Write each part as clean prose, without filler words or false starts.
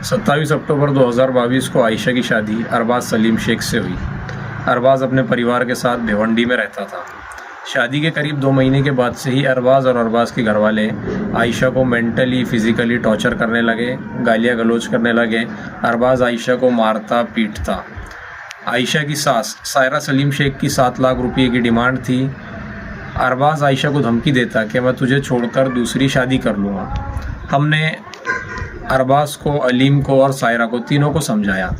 27 अक्टूबर 2022 को आयशा की शादी अरबाज सलीम शेख से हुई। अरबाज अपने परिवार के साथ भिवंडी में रहता था। शादी के करीब 2 महीने के बाद से ही अरबाज और अरबाज के घरवाले आयशा को मेंटली फिज़िकली टॉर्चर करने लगे, गालियाँ गलौज करने लगे। अरबाज आयशा को मारता पीटता। आयशा की सास सायरा सलीम शेख की 7 लाख रुपये की डिमांड थी। अरबाज आयशा को धमकी देता कि मैं तुझे छोड़कर दूसरी शादी कर लूँगा। हमने अरबाज को, अलीम को और सायरा को, तीनों को समझाया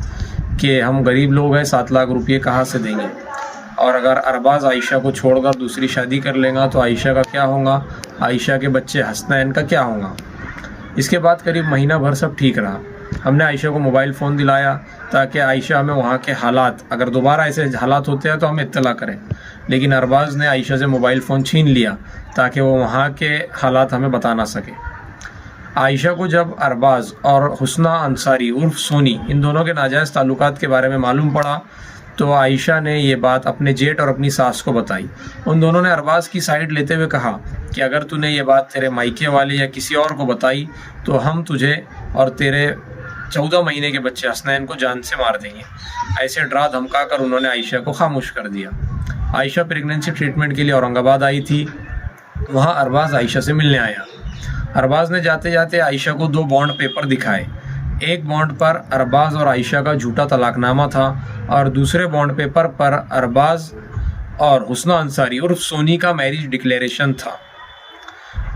कि हम गरीब लोग हैं, 7 लाख रुपये कहाँ से देंगे, और अगर अरबाज आयशा को छोड़कर दूसरी शादी कर लेगा तो आयशा का क्या होगा, आयशा के बच्चे हसनैन का क्या होगा। इसके बाद करीब महीना भर सब ठीक रहा। हमने आयशा को मोबाइल फ़ोन दिलाया ताकि आयशा हमें वहाँ के हालात, अगर दोबारा ऐसे हालात होते हैं तो हमें इत्तला करें, लेकिन अरबाज ने आयशा से मोबाइल फ़ोन छीन लिया ताकि वो वहाँ के हालात हमें बता ना सके। आयशा को जब अरबाज और हुस्ना अंसारी उर्फ सोनी, इन दोनों के नाजायज़ ताल्लुकात के बारे में मालूम पड़ा तो आयशा ने ये बात अपने जेठ और अपनी सास को बताई। उन दोनों ने अरबाज की साइड लेते हुए कहा कि अगर तूने ये बात तेरे मायके वाले या किसी और को बताई तो हम तुझे और तेरे 14 महीने के बच्चे हसनैन को जान से मार देंगे। ऐसे डरा धमका कर उन्होंने आयशा को खामोश कर दिया। आयशा प्रेगनेंसी ट्रीटमेंट के लिए औरंगाबाद आई थी। वहाँ अरबाज आयशा से मिलने आया। अरबाज ने जाते जाते आयशा को 2 बॉन्ड पेपर दिखाए। एक बॉन्ड पर अरबाज और आयशा का झूठा तलाकनामा था और दूसरे बॉन्ड पेपर पर अरबाज और हुस्ना अंसारी उर्फ सोनी का मैरिज डिक्लेरेशन था।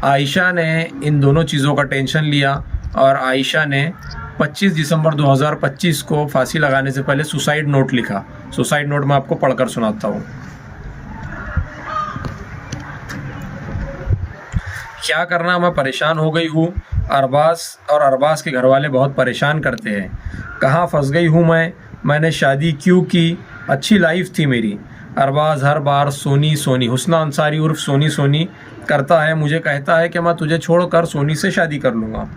आयशा ने इन दोनों चीज़ों का टेंशन लिया और आयशा ने 25 दिसंबर 2025 को फांसी लगाने से पहले सुसाइड नोट लिखा। सुसाइड नोट मैं आपको पढ़कर सुनाता हूँ। क्या करना, मैं परेशान हो गई हूँ। अरबाज के घरवाले बहुत परेशान करते हैं। कहाँ फंस गई हूँ मैंने शादी क्यों की, अच्छी लाइफ थी मेरी। अरबाज हर बार सोनी सोनी, हुस्ना अंसारी उर्फ सोनी सोनी करता है। मुझे कहता है कि मैं तुझे छोड़कर सोनी से शादी कर लूँगा।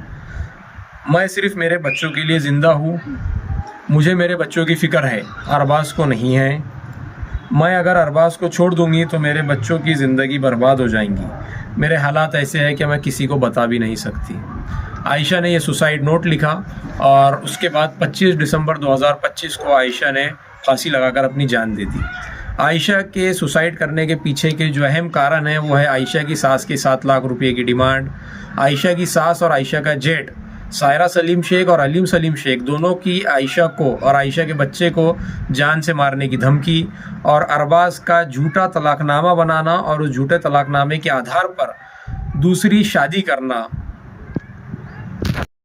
मैं सिर्फ मेरे बच्चों के लिए ज़िंदा हूँ। मुझे मेरे बच्चों की फ़िक्र है, अरबाज को नहीं है। मैं अगर अरबाज को छोड़ दूँगी तो मेरे बच्चों की ज़िंदगी बर्बाद हो जाएंगी। मेरे हालात ऐसे हैं कि मैं किसी को बता भी नहीं सकती। आयशा ने यह सुसाइड नोट लिखा और उसके बाद 25 दिसंबर 2025 को आयशा ने फांसी लगाकर अपनी जान दे दी। आयशा के सुसाइड करने के पीछे के जो अहम कारण है वो है आयशा की सास की 7 लाख रुपये की डिमांड, आयशा की सास और आयशा का जेठ सायरा सलीम शेख और अलीम सलीम शेख दोनों की आयशा को और आयशा के बच्चे को जान से मारने की धमकी, और अरबाज का झूठा तलाकनामा बनाना और उस झूठे तलाकनामे के आधार पर दूसरी शादी करना